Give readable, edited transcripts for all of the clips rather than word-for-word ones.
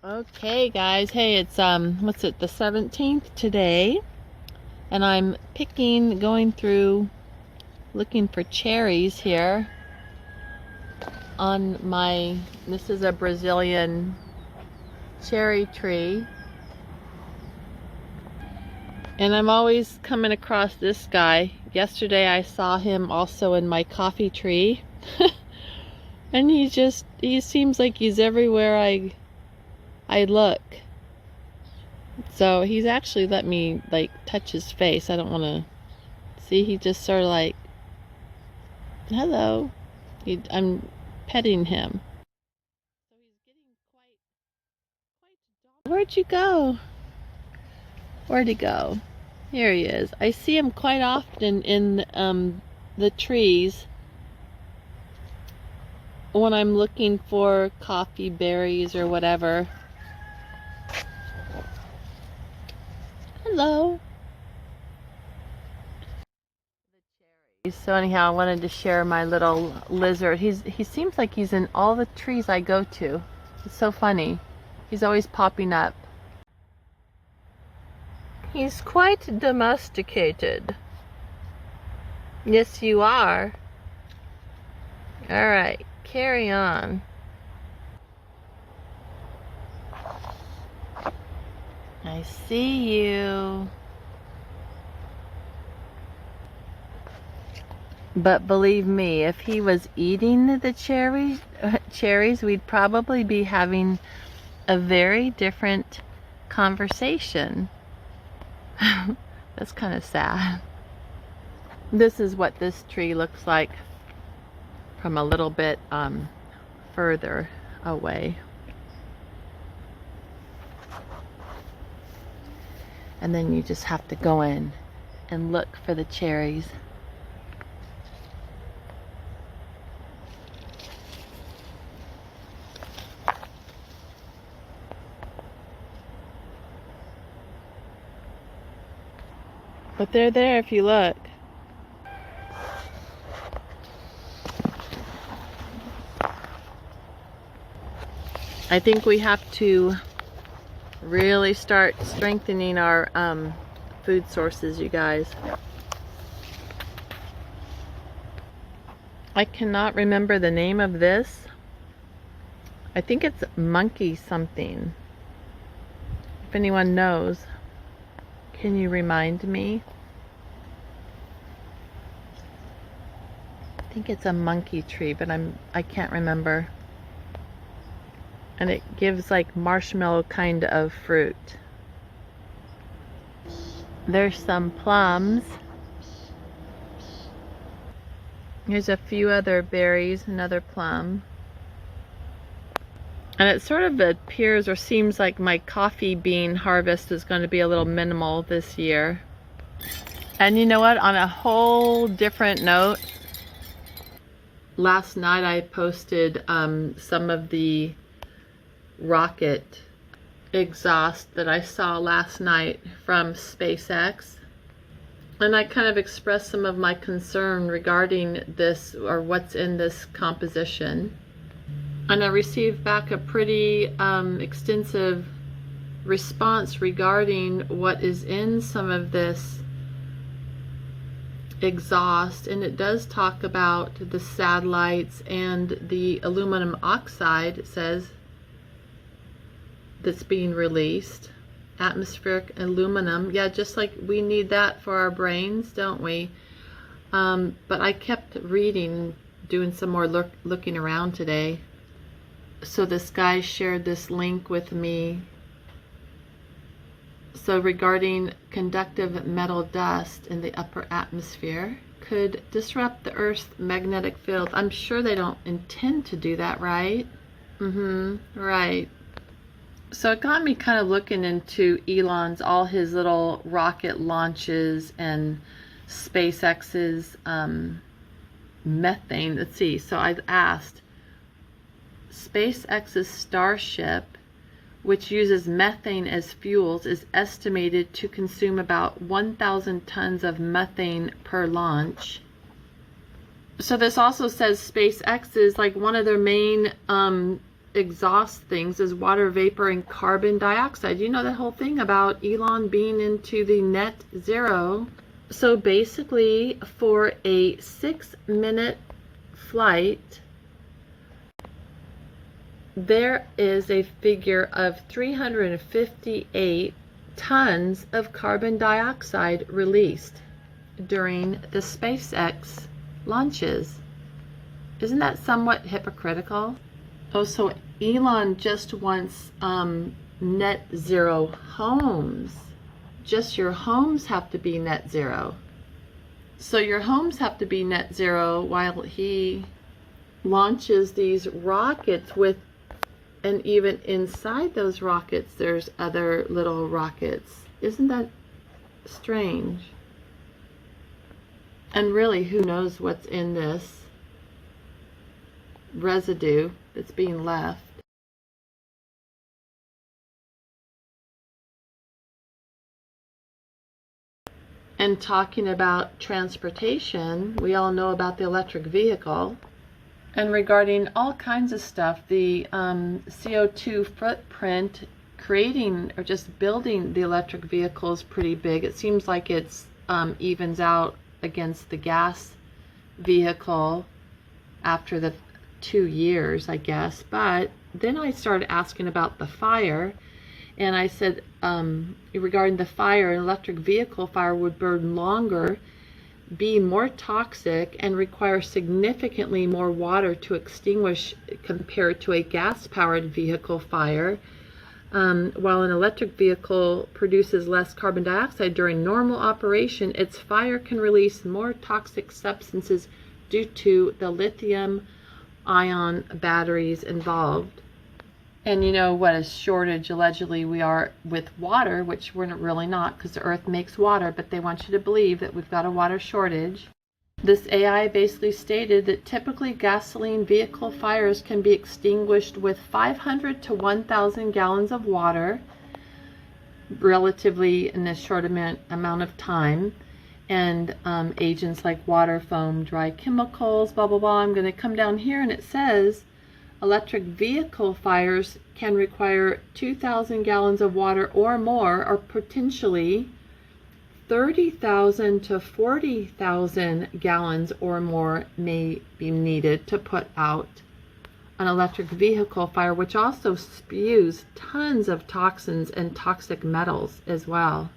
Okay guys, hey, it's what's it, the 17th today, and I'm going through looking for cherries here on this is a Brazilian cherry tree, and I'm always coming across this guy. Yesterday I saw him also in my coffee tree and he seems like he's everywhere I look. So he's actually let me like touch his face. I don't want to see. He just sort of like, hello. I'm petting him. So he's getting quite. Where'd you go? Where'd he go? Here he is. I see him quite often in the trees when I'm looking for coffee berries or whatever. Hello. So anyhow, I wanted to share my little lizard. He seems like he's in all the trees I go to. It's so funny. He's always popping up. He's quite domesticated. Yes, you are. All right, carry on. I see you. But believe me, if he was eating the cherries, we'd probably be having a very different conversation. That's kind of sad. This is what this tree looks like from a little bit further away. And then you just have to go in and look for the cherries. But they're there if you look. I think we have to really start strengthening our food sources, you guys. I cannot remember the name of this. I think it's monkey something. If anyone knows, can you remind me? I think it's a monkey tree, but I can't remember. And it gives like marshmallow kind of fruit. There's some plums. Here's a few other berries, another plum. And it sort of appears or seems like my coffee bean harvest is going to be a little minimal this year. And you know what? On a whole different note, last night I posted some of the rocket exhaust that I saw last night from SpaceX, and I kind of expressed some of my concern regarding this, or what's in this composition, and I received back a pretty extensive response regarding what is in some of this exhaust. And it does talk about the satellites and the aluminum oxide, it says, that's being released. Atmospheric aluminum. Yeah, just like we need that for our brains, don't we? But I kept reading, doing some more looking around today. So this guy shared this link with me. So regarding conductive metal dust in the upper atmosphere could disrupt the Earth's magnetic field. I'm sure they don't intend to do that, right? Right. So it got me kind of looking into all his little rocket launches and SpaceX's methane. Let's see. So I asked, SpaceX's Starship, which uses methane as fuels, is estimated to consume about 1,000 tons of methane per launch. So this also says SpaceX is like one of their main exhaust things is water vapor and carbon dioxide. You know the whole thing about Elon being into the net zero. So basically, for a 6-minute flight, there is a figure of 358 tons of carbon dioxide released during the SpaceX launches. Isn't that somewhat hypocritical? Oh, so Elon just wants net zero homes. Just your homes have to be net zero. So your homes have to be net zero while he launches these rockets with, and even inside those rockets there's other little rockets. Isn't that strange? And really, who knows what's in this residue that's being left. And talking about transportation, we all know about the electric vehicle. And regarding all kinds of stuff, the CO2 footprint creating or just building the electric vehicle is pretty big. It seems like it's evens out against the gas vehicle after the 2 years, I guess. But then I started asking about the fire, and I said regarding the fire, an electric vehicle fire would burn longer, be more toxic, and require significantly more water to extinguish compared to a gas-powered vehicle fire. While an electric vehicle produces less carbon dioxide during normal operation, its fire can release more toxic substances due to the lithium-ion batteries involved. And you know what a shortage allegedly we are with water, which we're really not, because the earth makes water, but they want you to believe that we've got a water shortage. This AI basically stated that typically gasoline vehicle fires can be extinguished with 500 to 1,000 gallons of water, relatively in a short amount of time, and agents like water, foam, dry chemicals, blah, blah, blah. I'm going to come down here, and it says electric vehicle fires can require 2,000 gallons of water or more, or potentially 30,000 to 40,000 gallons or more may be needed to put out an electric vehicle fire, which also spews tons of toxins and toxic metals as well.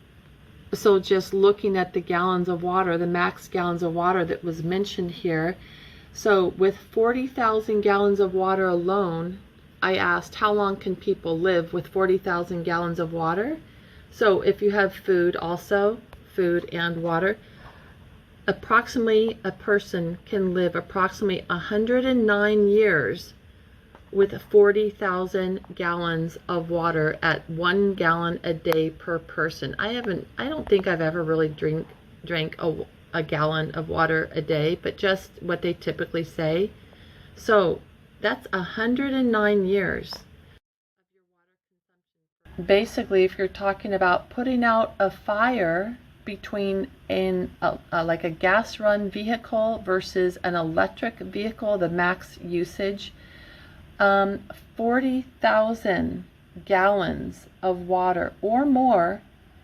So just looking at the gallons of water, the max gallons of water that was mentioned here, so with 40,000 gallons of water alone, I asked how long can people live with 40,000 gallons of water? So if you have food also, food and water, approximately a person can live approximately 109 years with 40,000 gallons of water at 1 gallon a day per person. I don't think I've ever really drank a gallon of water a day, but just what they typically say. So that's 109 years. Basically, if you're talking about putting out a fire between like a gas run vehicle versus an electric vehicle, the max usage, 40,000 gallons of water or more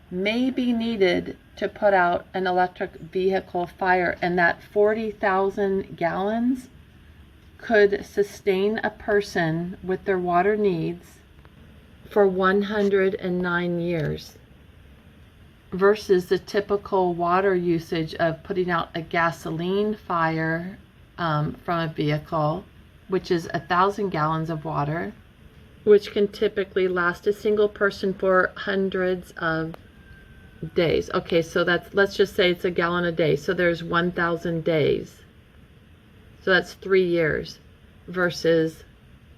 may be needed to put out an electric vehicle fire, and that 40,000 gallons could sustain a person with their water needs for 109 years versus the typical water usage of putting out a gasoline fire from a vehicle, which is 1,000 gallons of water, which can typically last a single person for hundreds of days. Okay, so let's just say it's a gallon a day. So there's 1,000 days. So that's 3 years versus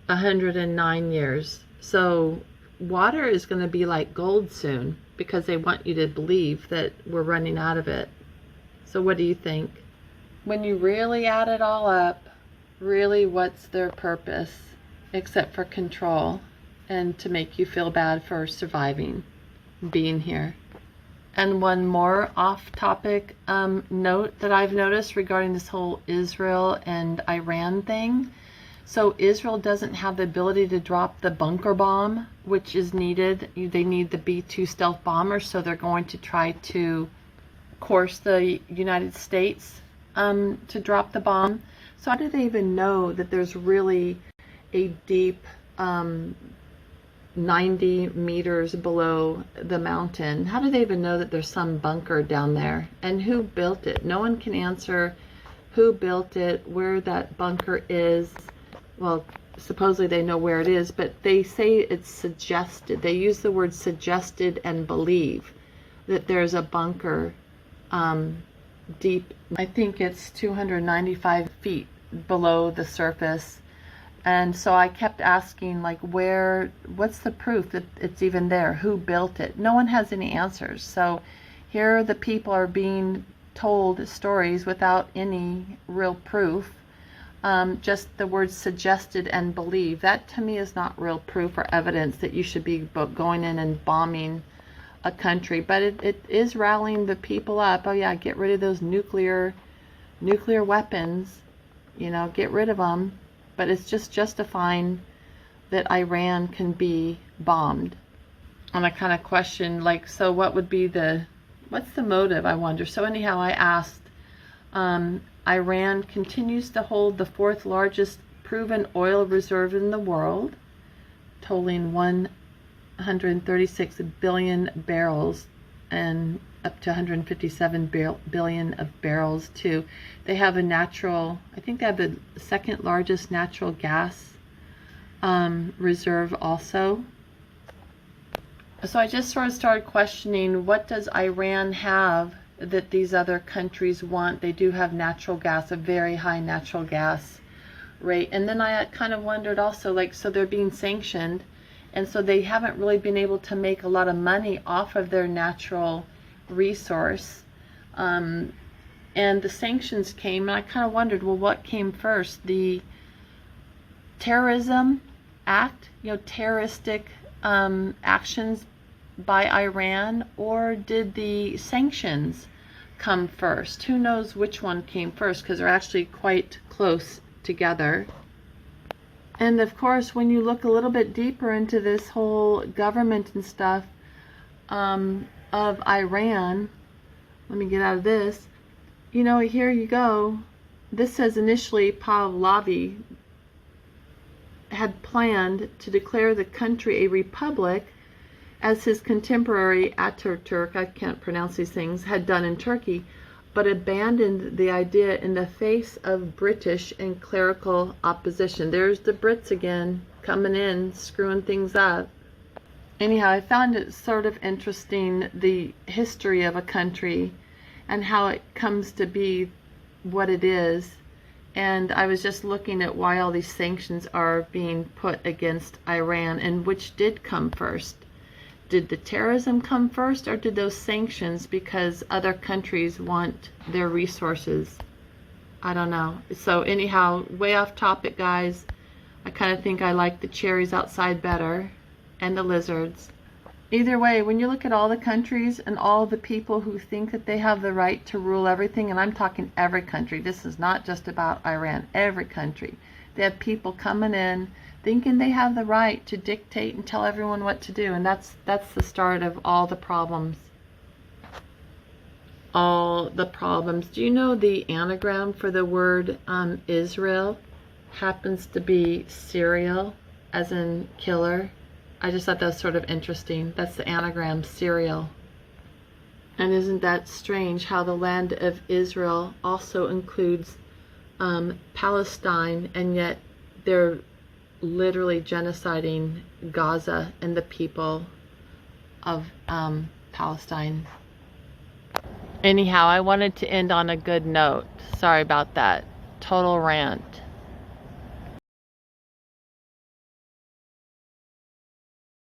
109 years. So water is going to be like gold soon because they want you to believe that we're running out of it. So what do you think? When you really add it all up, really what's their purpose except for control and to make you feel bad for surviving, being here? And one more off-topic note that I've noticed regarding this whole Israel and Iran thing. So Israel doesn't have the ability to drop the bunker bomb, which is needed. They need the B-2 stealth bombers, so they're going to try to coerce the United States to drop the bomb. So how do they even know that there's really a deep 90 meters below the mountain? How do they even know that there's some bunker down there? And who built it? No one can answer who built it, where that bunker is. Well, supposedly they know where it is, but they say it's suggested. They use the word suggested and believe that there's a bunker deep. I think it's 295 feet below the surface. And so I kept asking, like, what's the proof that it's even there? Who built it? No one has any answers. So here the people are being told stories without any real proof. Just the words suggested and believe. That to me is not real proof or evidence that you should be going in and bombing a country. But it is rallying the people up. Oh yeah, get rid of those nuclear weapons. You know, get rid of them. But it's just justifying that Iran can be bombed. And I kind of question, like, so what would be what's the motive, I wonder? So anyhow, I asked, Iran continues to hold the fourth largest proven oil reserve in the world, totaling 136 billion barrels and up to 157 billion of barrels too. They have I think they have the second largest natural gas reserve also. So I just sort of started questioning, what does Iran have that these other countries want? They do have natural gas, a very high natural gas rate. And then I kind of wondered also, like, so they're being sanctioned, and so they haven't really been able to make a lot of money off of their natural resource. And the sanctions came, and I kind of wondered, well, what came first? The terrorism act, terroristic actions by Iran, or did the sanctions come first? Who knows which one came first, because they're actually quite close together. And of course, when you look a little bit deeper into this whole government and stuff of Iran, let me get out of this. Here you go. This says initially Pahlavi had planned to declare the country a republic, as his contemporary Ataturk, I can't pronounce these things, had done in Turkey, but abandoned the idea in the face of British and clerical opposition. There's the Brits again, coming in, screwing things up. Anyhow, I found it sort of interesting, the history of a country and how it comes to be what it is. And I was just looking at why all these sanctions are being put against Iran, and which did come first. Did the terrorism come first, or did those sanctions because other countries want their resources? I don't know. So anyhow, way off topic, guys. I kind of think I like the cherries outside better, and the lizards. Either way, when you look at all the countries and all the people who think that they have the right to rule everything, and I'm talking every country, this is not just about Iran, every country. They have people coming in thinking they have the right to dictate and tell everyone what to do, and that's the start of all the problems. All the problems. Do you know the anagram for the word Israel happens to be serial, as in killer? I just thought that was sort of interesting. That's the anagram, serial. And isn't that strange how the land of Israel also includes Palestine, and yet they're literally genociding Gaza and the people of Palestine. Anyhow, I wanted to end on a good note. Sorry about that. Total rant.